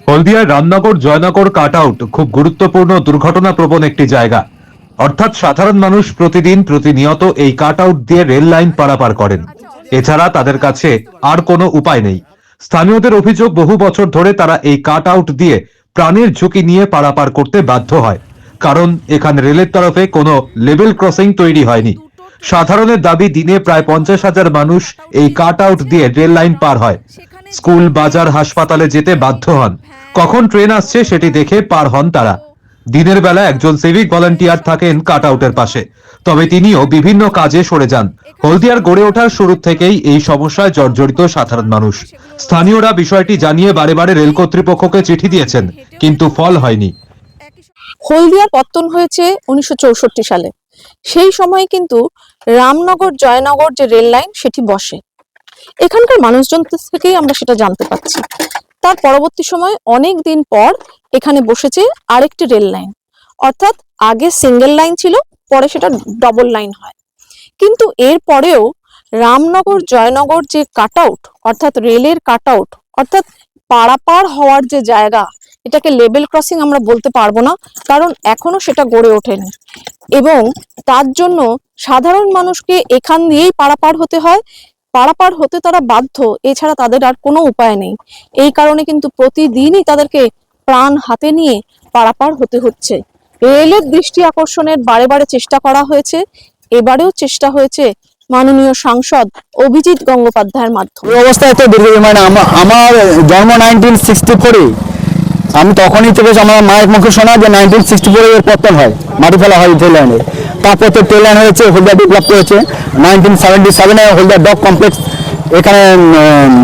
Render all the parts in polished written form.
হলদিয়ার Ramnagar Joynagar cut out খুব গুরুত্বপূর্ণ দুর্ঘটনা প্রবণ একটি জায়গা। অর্থাৎ সাধারণ মানুষ প্রতিনিয়ত এই কাট আউট দিয়ে রেল লাইন পারাপার করেন। এছাড়া তাদের কাছে আর কোনো উপায় নেই। স্থানীয়দের অভিযোগ, বহু বছর ধরে তারা এই কাট আউট দিয়ে প্রাণের ঝুঁকি নিয়ে পারাপার করতে বাধ্য হয়, কারণ এখানে রেলের তরফে কোনো লেভেল ক্রসিং তৈরি হয়নি। সাধারণের দাবি, দিনে প্রায় 50,000 মানুষ এই কাট আউট দিয়ে রেল লাইন পার হয়। স্কুল, বাজার, হাসপাতালে যেতে বাধ্য হন। কখন ট্রেন আসছে সেটি দেখে পার হন তারা। দিনের বেলা একজন সিভিক ভলান্টিয়ার থাকেন কাট আউটের পাশে, তবে তিনিও বিভিন্ন কাজে সরে যান। হলদিয়ার গড়ে ওঠার শুরু থেকেই এই সমস্যায় জর্জরিত সাধারণ মানুষ। স্থানীয়রা বিষয়টি জানিয়ে বারে বারে রেল কর্তৃপক্ষকে চিঠি দিয়েছেন, কিন্তু ফল হয়নি। হলদিয়ার পত্তন হয়েছে 1964 সালে। সেই সময় কিন্তু রামনগর জয়নগর যে রেল লাইন সেটি বসে। এখানকার মানুষজন থেকেই আমরা সেটা জানতে পাচ্ছি। তার পরবর্তী সময় অনেক দিন পর এখানে বসেছে আরেকটি রেল লাইন, অর্থাৎ আগে সিঙ্গেল লাইন ছিল, পরে সেটা ডবল লাইন হয়। কিন্তু এর পরেও রামনগর জয়নগর যে কাট আউট, অর্থাৎ রেলের কাট আউট, অর্থাৎ পারাপার হওয়ার যে জায়গা, এটাকে লেভেল ক্রসিং আমরা বলতে পারবো না, কারণ এখনো সেটা গড়ে ওঠেনি। এবং তার জন্য সাধারণ মানুষকে এখান দিয়েই পারাপার হতে হয়। পারাপার হতে তারা বাধ্য, এছাড়া তাদের আর কোনো উপায় নেই। এই কারণে কিন্তু প্রতিদিনই তাদেরকে প্রাণ হাতে নিয়ে পারাপার হতে হচ্ছে। রেলের দৃষ্টি আকর্ষণের বারে বারে চেষ্টা করা হয়েছে, এবারেও চেষ্টা হয়েছে মাননীয় সাংসদ অভিজিৎ গঙ্গোপাধ্যায়ের মাধ্যমে। অবস্থায় তো দীর্ঘ মানে আমার জন্ম 1964-এ। আমি তখনই থেকে আমার মায়ের মুখে শোনা যে 1964 এর পতন হয়, মাটি ফেলা হয় ট্রেন লাইনে। তারপর তো ট্রেন লাইন হয়েছে, হলদিয়া ডেভেলপ করেছে। 1977-এ হলদিয়া ডক কমপ্লেক্স এখানে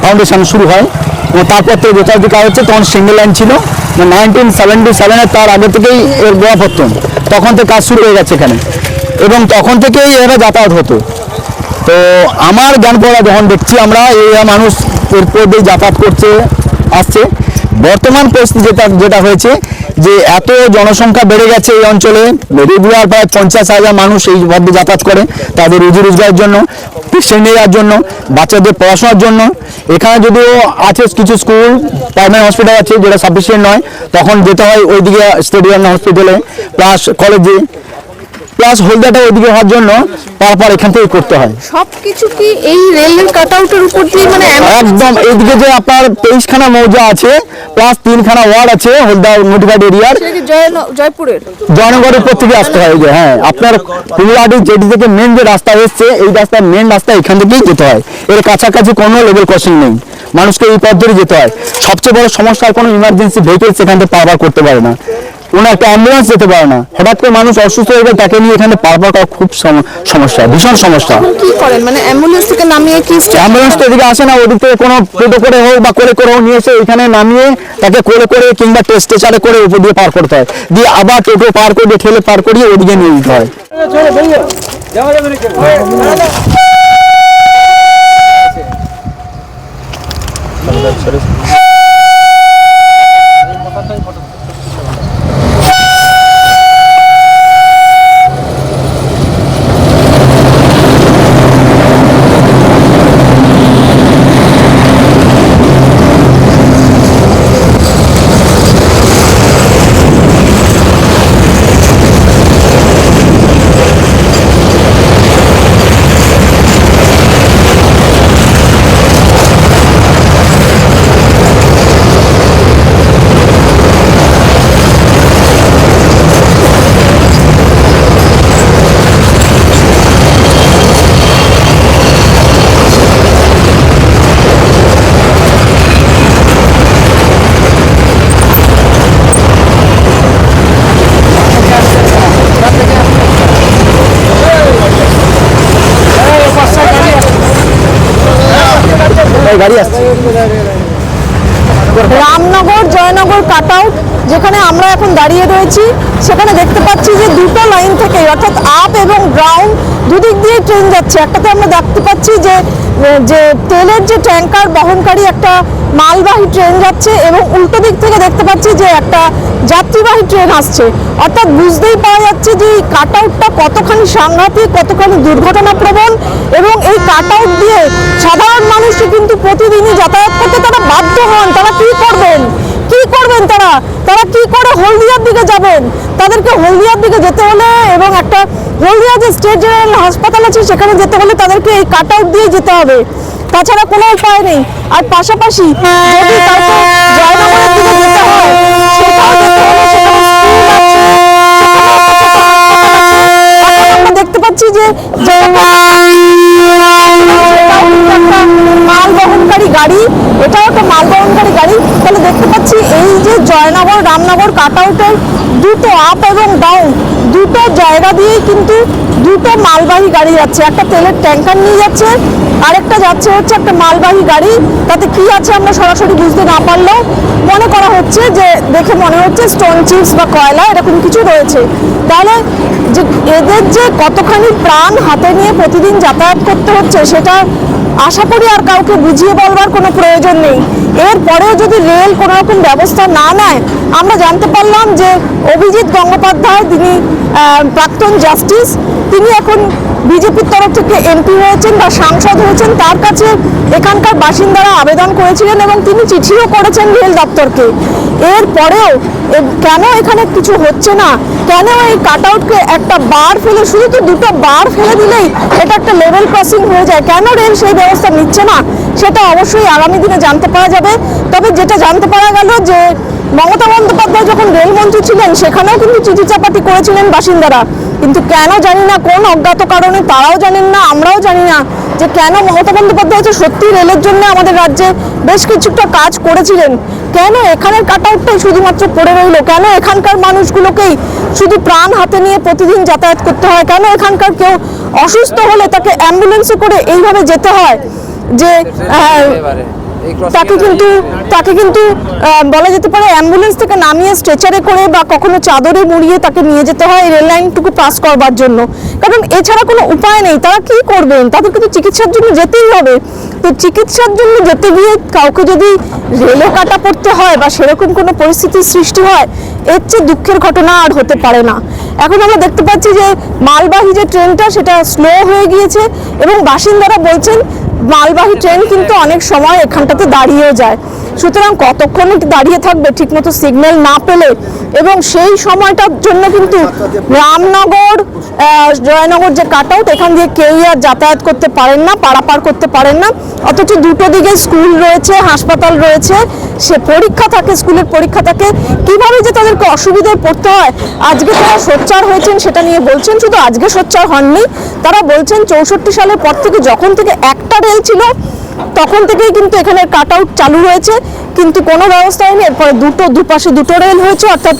ফাউন্ডেশন শুরু হয়, এবং তারপর থেকে যথাযথ কাজ হচ্ছে। তখন সিঙ্গেল লাইন ছিল। 1977-এ তার আগে থেকেই এর গোড়াপত্তন, তখন থেকে কাজ শুরু হয়ে গেছে এখানে, এবং তখন থেকেই এরা যাতায়াত হতো। তো আমার জ্ঞান পড়া যখন দেখছি আমরা, এই মানুষ এরপর দিয়ে যাতায়াত করছে আসছে। বর্তমান পরিস্থিতি যেটা হয়েছে যে এত জনসংখ্যা বেড়ে গেছে এই অঞ্চলে, রেগুলার প্রায় 50,000 মানুষ এই মধ্যে যাতায়াত করে তাদের রুজি রোজগারের জন্য, পেশেন্ট নেওয়ার জন্য, বাচ্চাদের পড়াশোনার জন্য। এখানে যদিও আছে কিছু স্কুল, প্রাইমারি হসপিটাল আছে যেটা সাফিসিয়েন্ট নয়, তখন যেতে হয় ওইদিকে স্টেডিয়াম হসপিটালে, প্লাস কলেজে, প্লাস হলদিয়াটা ওইদিকে হওয়ার জন্য তারপর এখান থেকে করতে হয়। সবকিছু কি এই রেলের কাট আউটের উপর দিয়ে, মানে একদম এইদিকে যে আপনার 23খানা মৌজা আছে, প্লাস 3খানা ওয়ার্ড আছে হলদিয়া নোটিফাইড এরিয়ার, জয়নগরের উপর থেকে আসতে হয়। যে হ্যাঁ, আপনার কুমিরাটি যেটি থেকে মেন যে রাস্তা এসছে, এই রাস্তার মেন রাস্তা এখান থেকেই যেতে হয়। এর কাছাকাছি কোনো লেভেল ক্রসিং নেই, মানুষকে এই পথ ধরে যেতে হয়। সবচেয়ে বড় সমস্যা, কোনো ইমার্জেন্সি ভেহিকলস এখান থেকে পারাপার করতে পারে না, কোনো একটা অ্যাম্বুলেন্স যেতে পারে না। হঠাৎ করে মানুষ অসুস্থ হয়ে গেলে তাকে নিয়ে এখানে পারাপার করা খুব সমস্যা, ভীষণ সমস্যা। কি করেন, মানে অ্যাম্বুলেন্স থেকে নামিয়ে কি? অ্যাম্বুলেন্স তো এদিকে আসে না, ওদিক থেকে কোনো টোটো করে হোক বা করে হোক নিয়ে এসে এখানে নামিয়ে তাকে করে কিংবা স্ট্রেচারে করে উপর দিয়ে পার করতে হয়, দিয়ে আবার টোটো পার করে দিয়ে ঠেলে পার করিয়ে ওদিকে নিয়ে যেতে হয়। রামনগর জয়নগর কাট আউট যেখানে আমরা এখন দাঁড়িয়ে রয়েছি, সেখানে দেখতে পাচ্ছি যে দুটো লাইন থেকে, অর্থাৎ আপ এবং ডাউন দুদিক দিয়ে ট্রেন যাচ্ছে। একটাতে আমরা দেখতে পাচ্ছি যে তেলের যে ট্যাঙ্কার বহনকারী একটা মালবাহী ট্রেন যাচ্ছে, এবং উল্টো দিক থেকে দেখতে পাচ্ছি যে একটা যাত্রীবাহী ট্রেন আসছে। অর্থাৎ বুঝতেই পারা যাচ্ছে যে এই কাট আউটটা কতখানি সাংঘাতিক, কতখানি দুর্ঘটনাপ্রবণ। এবং এই কাট আউট দিয়ে সাধারণ মানুষই কিন্তু প্রতিদিনই যাতায়াত করতে তারা বাধ্য হন। তারা কি করবেন, কি করবেন তারা? তারা কি করে হলদিয়ার দিকে যাবেন? তাদেরকে হলদিয়ার দিকে যেতে হলে এবং একটা হলদিয়া যে স্টেট জেনারেল হাসপাতাল আছে সেখানে যেতে হলে তাদেরকে এই কাট আউট দিয়ে যেতে হবে, তাছাড়া কোনো উপায় নেই। আর পাশাপাশি যদি কাউকে জয়নগরের দিকে যেতে হয় সেটাও যেতে হলে সেখানে স্কুল আছে, আমরা দেখতে পাচ্ছি যে মাল বহনকারী গাড়ি, এটাও একটা মাল বহনকারী গাড়ি। তাহলে দেখতে পাচ্ছি এই যে জয়নগর রামনগর কাট আউটের দুটো আপ এবং ডাউন দুটো জায়গা দিয়েই কিন্তু দুটো মালবাহী গাড়ি যাচ্ছে, একটা তেলের ট্যাঙ্কার নিয়ে যাচ্ছে, আরেকটা যাচ্ছে হচ্ছে একটা মালবাহী গাড়ি। তাতে কি আছে আমরা সরাসরি বুঝতে না পারলেও মনে করা হচ্ছে যে দেখে মনে হচ্ছে স্টোন চিপস বা কয়লা এরকম কিছু রয়েছে। তাহলে যে এদের যে কতখানি প্রাণ হাতে নিয়ে প্রতিদিন যাতায়াত করতে হচ্ছে সেটা আশা করি আর কাউকে বুঝিয়ে বলবার কোনো প্রয়োজন নেই। এরপরেও যদি রেল কোনো রকম ব্যবস্থা না নেয়, আমরা জানতে পারলাম যে অভিজিৎ গঙ্গোপাধ্যায় তিনি প্রাক্তন জাস্টিস, তিনি এখন বিজেপির তরফ থেকে এমপি হয়েছেন বা সাংসদ হয়েছেন, তার কাছে এখানকার বাসিন্দারা আবেদন করেছিলেন এবং তিনি চিঠিও করেছেন রেল দপ্তরকে। এরপরেও কেন এখানে কিছু হচ্ছে না, কেন এই কাট আউটকে একটা বার ফেলে, শুধু তো দুটো বার ফেলে দিলেই এটা একটা লেভেল ক্রসিং হয়ে যায়, কেন রেল সেই ব্যবস্থা নিচ্ছে না সেটা অবশ্যই আগামী দিনে জানতে পারা যাবে। তবে যেটা জানতে পারা গেল যে মমতা বন্দ্যোপাধ্যায় যখন রেলমন্ত্রী ছিলেন সেখানেও কিন্তু চিঠি চাপাটি করেছিলেন বাসিন্দারা, কিন্তু কেন জানি না, কোন অজ্ঞাত কারণে তারাও জানেন না, আমরাও জানি না যে কেন মমতা বন্দ্যোপাধ্যায় যে সত্যি রেলের জন্য আমাদের রাজ্যে বেশ কিছুটা কাজ করেছিলেন, কেন এখানের কাট আউটটাই শুধুমাত্র পড়ে রইল, কেন এখানকার মানুষগুলোকেই শুধু প্রাণ হাতে নিয়ে প্রতিদিন যাতায়াত করতে হয়, কেন এখানকার কেউ অসুস্থ হলে তাকে অ্যাম্বুলেন্সে করে এইভাবে যেতে হয় যে তাকে কিন্তু বলা যেতে পারে অ্যাম্বুলেন্স থেকে নামিয়ে স্ট্রেচারে করে বা কখনো চাদরে মুড়িয়ে তাকে নিয়ে যেতে হয় এই রেল লাইনটুকু পাস করবার জন্য, কারণ এছাড়া কোনো উপায় নেই। তারা কি করবেন? তাদেরকে তো চিকিৎসার জন্য যেতেই হবে। তো চিকিৎসার জন্য যেতে গিয়ে কাউকে যদি রেলে কাটা পড়তে হয় বা সেরকম কোনো পরিস্থিতির সৃষ্টি হয়, এর চেয়ে দুঃখের ঘটনা আর হতে পারে না। এখন আমরা দেখতে পাচ্ছি যে মালবাহী যে ট্রেনটা সেটা স্লো হয়ে গিয়েছে এবং বাসিন্দারা বলছেন মালবাহী ট্রেন কিন্তু অনেক সময় এখানটাতে দাঁড়িয়েও যায়, সুতরাং কতক্ষণ দাঁড়িয়ে থাকবে ঠিকমতো সিগন্যাল না পেলে, এবং সেই সময়টার জন্য কিন্তু রামনগর জয়নগর যে কাট আউট এখান দিয়ে কেউই আর যাতায়াত করতে পারেন না, পারাপার করতে পারেন না, অথচ দুটো দিকে স্কুল রয়েছে, হাসপাতাল রয়েছে, সে পরীক্ষা থাকে, স্কুলের পরীক্ষা থাকে, কিভাবে যে তাদেরকে অসুবিধায় পড়তে হয়। আজকে তারা সোচ্চার হয়েছেন সেটা নিয়ে বলছেন, শুধু আজকে সোচ্চার হননি, তারা বলছেন 64 সালের পর থেকে যখন থেকে একটা রেল ছিল তখন থেকেই কিন্তু এখানে কাট আউট চালু হয়েছে, কিন্তু কোনো ব্যবস্থা হয়নি। এরপরে দুপাশে দুটো রেল হয়েছে, অর্থাৎ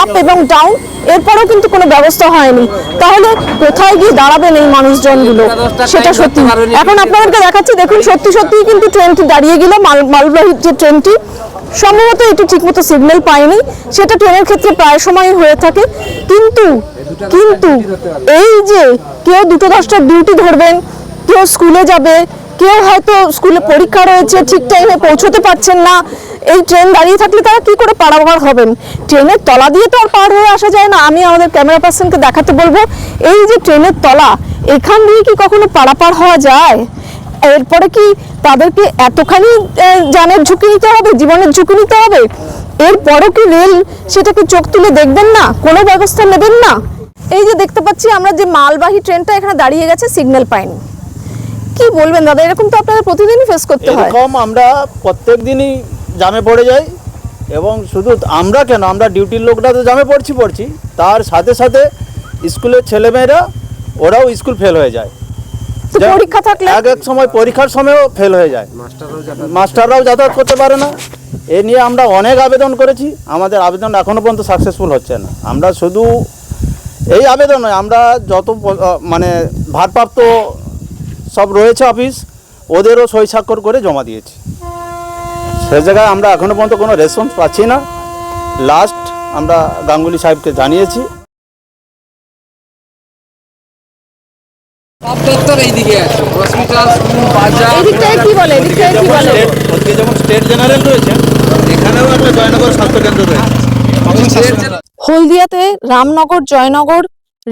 আপ এবং ডাউন, এরপরেও কিন্তু কোনো ব্যবস্থা হয়নি। তাহলে কোথায় গিয়ে দাঁড়াবেন এই মানুষজনগুলো সেটা সত্যি। এখন আপনাদেরকে দেখাচ্ছি, দেখুন সত্যি সত্যি কিন্তু ট্রেনটি দাঁড়িয়ে গেল, মালবাহী যে ট্রেনটি সম্ভবত এটি ঠিকমতো সিগন্যাল পায়নি, সেটা ট্রেনের ক্ষেত্রে প্রায় সময় হয়ে থাকে। কিন্তু এই যে কেউ 2:10টার ডিউটি ধরবেন, কেউ স্কুলে যাবে, কেউ হয়তো স্কুলে পরীক্ষা রয়েছে, ঠিক টাইমে পৌঁছতে পারছেন না, এই ট্রেন দাঁড়িয়ে থাকলে তারা কি করে পারাপার হবেন? ট্রেনের তলা দিয়ে তো আর পার হয়ে আসা যায় না। আমি আমাদের ক্যামেরা পার্সনকে দেখাতে বলবো, এই যে ট্রেনের তলা, এখান দিয়ে কি কখনো পারাপার হওয়া যায়? এরপরে কি তাদেরকে এতখানি জানের ঝুঁকি নিতে হবে, জীবনের ঝুঁকি নিতে হবে? এরপরও কি রেল সেটাকে চোখ তুলে দেখবেন না, কোনো ব্যবস্থা নেবেন না? এই যে দেখতে পাচ্ছি আমরা যে মালবাহী ট্রেনটা এখানে দাঁড়িয়ে গেছে, সিগন্যাল পাইনি, কি বলবেন দাদা? এরকম তো আপনাদের প্রতিদিনই ফেস করতে হয়। এরকম আমরা প্রত্যেক দিনই জামে পড়ে যাই, এবং শুধু আমরা কেন, আমরা ডিউটির লোকরা তো জামে পড়ছি, তার সাথে সাথে স্কুলের ছেলেমেয়েরা ওরাও স্কুল ফেল হয়ে যায়, পরীক্ষা থাকলে এক সময় পরীক্ষার সময়ও ফেল হয়ে যায়, মাস্টাররাও যাতায়াত করতে পারে না। এ নিয়ে আমরা অনেক আবেদন করেছি, আমাদের আবেদন এখনো পর্যন্ত সাকসেসফুল হচ্ছে না। আমরা শুধু এই আবেদন নয়, আমরা যত মানে ভারপ্রাপ্ত সব রয়েছে অফিস, ওদেরও সই স্বাক্ষর করে জমা দিয়েছি, সে জায়গায় আমরা এখনো পর্যন্ত কোনো রেসপন্স পাচ্ছি না। লাস্ট আমরা গাঙ্গুলি সাহেবকে জানিয়েছি। ওদিকে যেমন স্টেট জেনারেল রয়েছে, এখানেও একটা জয়নগর স্বাস্থ্যকেন্দ্র রয়েছে। হলদিয়াতে রামনগর জয়নগর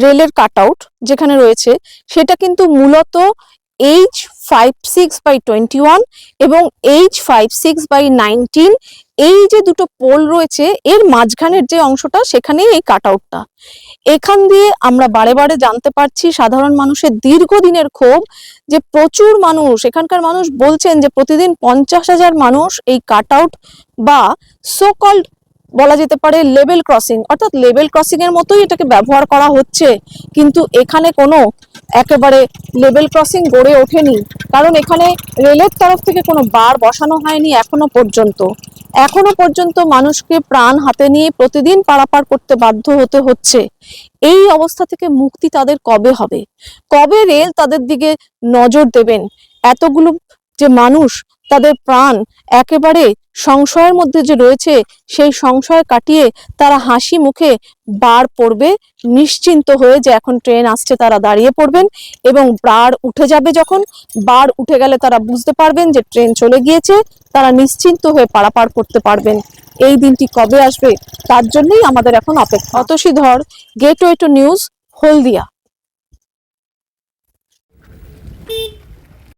রেলের কাট আউট যেখানে রয়েছে সেটা কিন্তু মূলত H56/21 এবং H56/19 এই যে দুটো পোল রয়েছে এর মাঝখানের যে অংশটা সেখানেই এই কাট আউটটা। এখান দিয়ে আমরা বারে বারে জানতে পারছি সাধারণ মানুষের দীর্ঘদিনের ক্ষোভ, যে প্রচুর মানুষ, এখানকার মানুষ বলছেন যে প্রতিদিন 50,000 মানুষ এই কাট আউট বা সো কল্ড বলা যেতে পারে লেভেল ক্রসিং, অর্থাৎ লেভেল ক্রসিং এর মতোই এটাকে ব্যবহার করা হচ্ছে, কিন্তু এখানে কোনো একেবারে লেভেল ক্রসিং গড়ে ওঠেনি, কারণ এখানে রেলের তরফ থেকে কোনো বার বসানো হয়নি এখনো পর্যন্ত মানুষকে প্রাণ হাতে নিয়ে প্রতিদিন পারাপার করতে বাধ্য হতে হচ্ছে। এই অবস্থা থেকে মুক্তি তাদের কবে হবে? কবে রেল তাদের দিকে নজর দেবেন? এতগুলো যে মানুষ, তাদের প্রাণ একেবারে সংশয়ের মধ্যে যে রয়েছে, সেই সংশয় কাটিয়ে তারা হাসি মুখে বার পড়বে, নিশ্চিন্ত হয়ে যে এখন ট্রেন আসছে তারা দাঁড়িয়ে পড়বেন, এবং বার উঠে যাবে, যখন বার উঠে গেলে তারা বুঝতে পারবেন যে ট্রেন চলে গিয়েছে, তারা নিশ্চিন্ত হয়ে পারাপার করতে পারবেন। এই দিনটি কবে আসবে তার জন্যই আমাদের এখন অপেক্ষা। অতসী ধর, গেটওয়ে টু নিউজ, হলদিয়া।